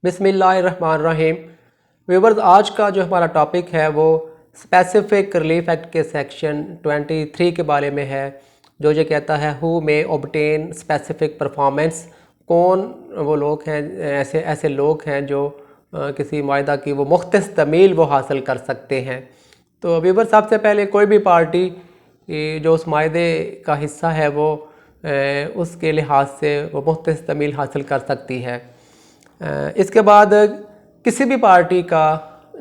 बिस्मिल्लाहिर्रहमानिर्रहीम। व्यूवर्स, आज का जो हमारा टॉपिक है वो स्पेसिफिक रिलीफ एक्ट के सेक्शन 23 के बारे में है, जो ये कहता है who may obtain specific performance. कौन वो लोग हैं, ऐसे लोग हैं जो किसी मायदा की वो मुख्तस तमील वो हासिल कर सकते हैं। तो व्यूवर्स, सबसे पहले कोई भी पार्टी जो उस मायदे का हिस्सा है वो उसके लिहाज से वो मुख्तस तमील हासिल कर सकती है। इसके बाद किसी भी पार्टी का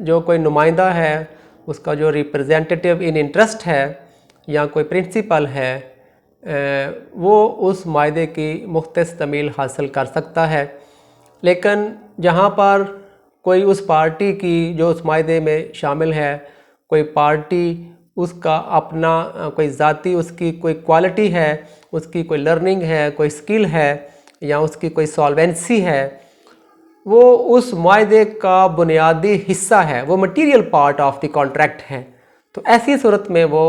जो कोई नुमाइंदा है, उसका जो रिप्रेजेंटेटिव इन इंटरेस्ट है या कोई प्रिंसिपल है, वो उस मायदे की मुख्तस तमील हासिल कर सकता है। लेकिन जहाँ पर कोई उस पार्टी की जो उस मायदे में शामिल है, कोई पार्टी उसका अपना कोई ज़ाती उसकी कोई क्वालिटी है, उसकी कोई लर्निंग है, कोई स्किल है या उसकी कोई सॉल्वेंसी है, वो उस मायदे का बुनियादी हिस्सा है, वो material part of the contract है। तो ऐसी सूरत में वो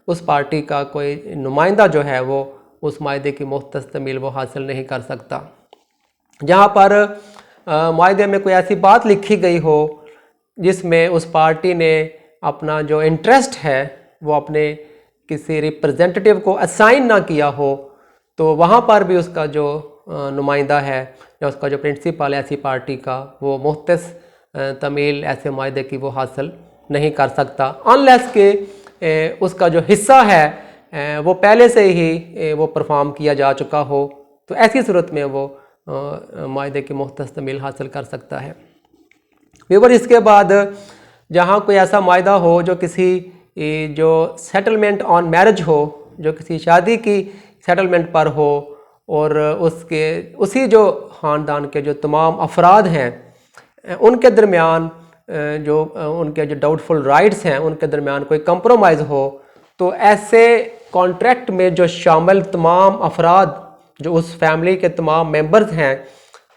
उस पार्टी का कोई नुमाइंदा जो है वो उस मायदे की मुख्तस तमील वो हासिल नहीं कर सकता। जहाँ पर मायदे में कोई ऐसी बात लिखी गई हो जिसमें उस पार्टी ने अपना जो इंटरेस्ट है वो अपने किसी रिप्रेजेंटेटिव को असाइन ना किया हो, तो वहाँ पर भी उसका जो नुमाइंदा है या उसका जो प्रिंसिपल है ऐसी पार्टी का, वो मुख्तस तमील ऐसे मायदे की वो हासिल नहीं कर सकता, अनलेस के उसका जो हिस्सा है वो पहले से ही वो परफॉर्म किया जा चुका हो। तो ऐसी सूरत में वो मायदे की मुख्तस तमील हासिल कर सकता है। व्यूवर, इसके बाद जहाँ कोई ऐसा मायदा हो जो किसी जो सेटलमेंट ऑन मैरिज हो, जो किसी शादी की सेटलमेंट पर हो, और उसके उसी जो ख़ानदान के जो तमाम अफराद हैं उनके दरमियान जो उनके जो डाउटफुल राइट्स हैं उनके दरमियान कोई कंप्रोमाइज़ हो, तो ऐसे कॉन्ट्रैक्ट में जो शामिल तमाम अफराद, जो उस फैमिली के तमाम मेंबर्स हैं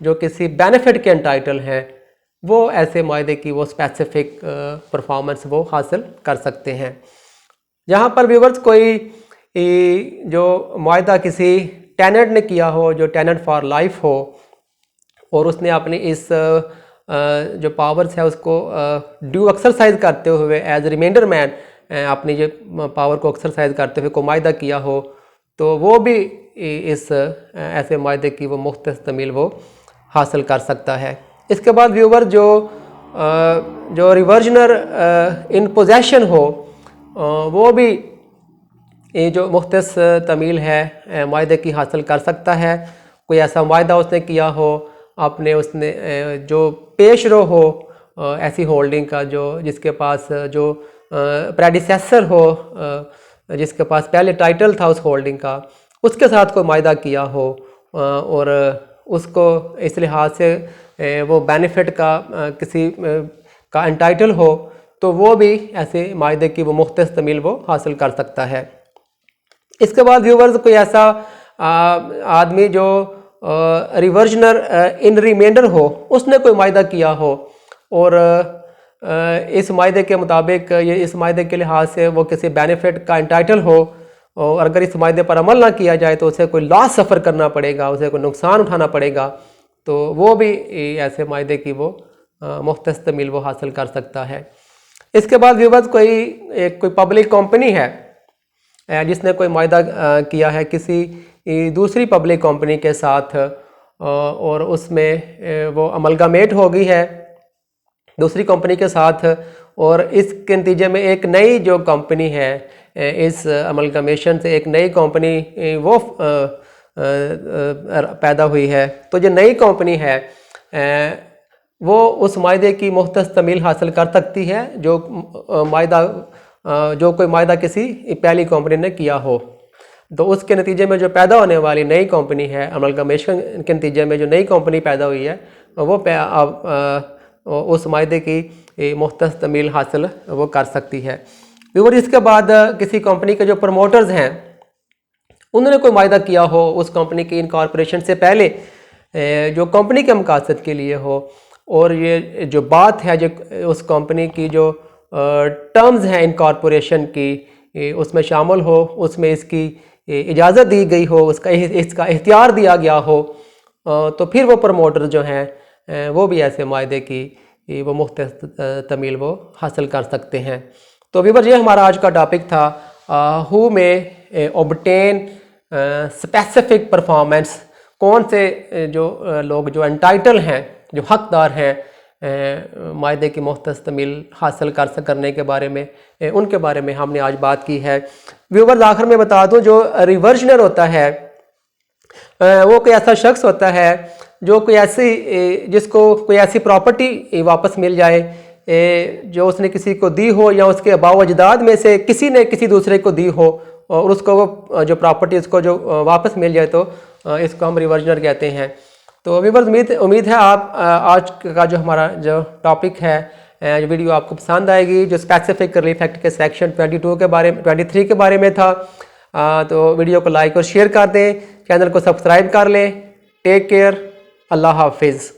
जो किसी बेनिफिट के एंटाइटल हैं, वो ऐसे मायदे की वो स्पेसिफिक परफॉर्मेंस वो हासिल कर सकते हैं। जहाँ पर व्यूवर्स कोई जो मायदा किसी टेनेंट ने किया हो, जो टेनेंट फॉर लाइफ हो, और उसने अपनी इस जो पावर्स है उसको ड्यू एक्सरसाइज करते हुए एज रिमाइंडर मैन अपनी जो पावर को एक्सरसाइज करते हुए को मायदा किया हो, तो वो भी इस ऐसे मायदे की वो मुख्तस तमील वो हासिल कर सकता है। इसके बाद व्यूवर जो रिवर्जनर इन पोजेशन हो, वो भी ये जो मुख्तस तमील है मायदे की हासिल कर सकता है। कोई ऐसा मायदा उसने किया हो, अपने उसने जो पेशरो हो ऐसी होल्डिंग का, जो जिसके पास जो प्रेडिसेसर हो, जिसके पास पहले टाइटल था उस होल्डिंग का, उसके साथ कोई मायदा किया हो और उसको इस लिहाज से वो बेनिफिट का किसी का एंटाइटल हो, तो वो भी ऐसे मायदे की वो मुख्तस तमील वो हासिल कर सकता है। इसके बाद व्यूवर्स, कोई ऐसा आदमी जो रिवर्जनर इन रिमाइंडर हो, उसने कोई मायदा किया हो और इस मायदे के मुताबिक ये इस मायदे के लिहाज से वो किसी बेनिफिट का एंटाइटल हो, और अगर इस मायदे पर अमल ना किया जाए तो उसे कोई लॉस सफ़र करना पड़ेगा, उसे कोई नुकसान उठाना पड़ेगा, तो वो भी ऐसे मायदे की वो मुख्तस तमील वो हासिल कर सकता है। इसके बाद व्यूवर्स, कोई पब्लिक कंपनी है जिसने कोई मायदा किया है किसी दूसरी पब्लिक कंपनी के साथ, और उसमें वो अमलगामेट हो गई है दूसरी कंपनी के साथ, और इसके नतीजे में एक नई जो कंपनी है, इस अमलगामेशन से एक नई कंपनी वो पैदा हुई है। तो जो नई कंपनी है वो उस मायदे की मुख्तस तमील हासिल कर सकती है जो कोई मायदा किसी पहली कंपनी ने किया हो। तो उसके नतीजे में जो पैदा होने वाली नई कंपनी है, अमलगामेशन के नतीजे में जो नई कंपनी पैदा हुई है, वो उस मायदे की मुख्तस तमील हासिल वो कर सकती है। और इसके बाद किसी कंपनी के जो प्रमोटर्स हैं उन्होंने कोई मायदा किया हो उस कंपनी की इनकॉर्पोरेशन से पहले, जो कंपनी के मकासद के लिए हो, और ये जो बात है जो उस कंपनी की जो टर्म्स हैं इनकॉर्पोरेशन की उसमें शामिल हो, उसमें इसकी इजाज़त दी गई हो, इसका इख्तियार दिया गया हो, तो फिर वो प्रमोटर जो हैं वो भी ऐसे मायदे की वो मुख्तलिफ तमील वो हासिल कर सकते हैं। तो व्यूअर्स, ये हमारा आज का टॉपिक था, हु में ऑब्टेन स्पेसिफिक परफॉर्मेंस, कौन से जो लोग जो एंटाइटल हैं, जो हकदार हैं मायदे की मुख्तलिफ तमील हासिल करने के बारे में, उनके बारे में हमने आज बात की है। व्यूअर्स, आखिर में बता दूं, जो रिवर्जनर होता है वो कोई ऐसा शख्स होता है जो कोई ऐसी जिसको कोई ऐसी प्रॉपर्टी वापस मिल जाए जो उसने किसी को दी हो या उसके आबाओ अजदाद में से किसी ने किसी दूसरे को दी हो और उसको वो जो प्रॉपर्टी उसको जो वापस मिल जाए, तो इसको हम रिवर्जनर कहते हैं। तो व्यूअर्स, उम्मीद है आप आज का जो हमारा जो टॉपिक है, जो वीडियो आपको पसंद आएगी, जो स्पेसिफिक रिलीफ एक्ट के सेक्शन 23 के बारे में था। तो वीडियो को लाइक और शेयर कर दें, चैनल को सब्सक्राइब कर लें। टेक केयर, अल्लाह हाफिज़।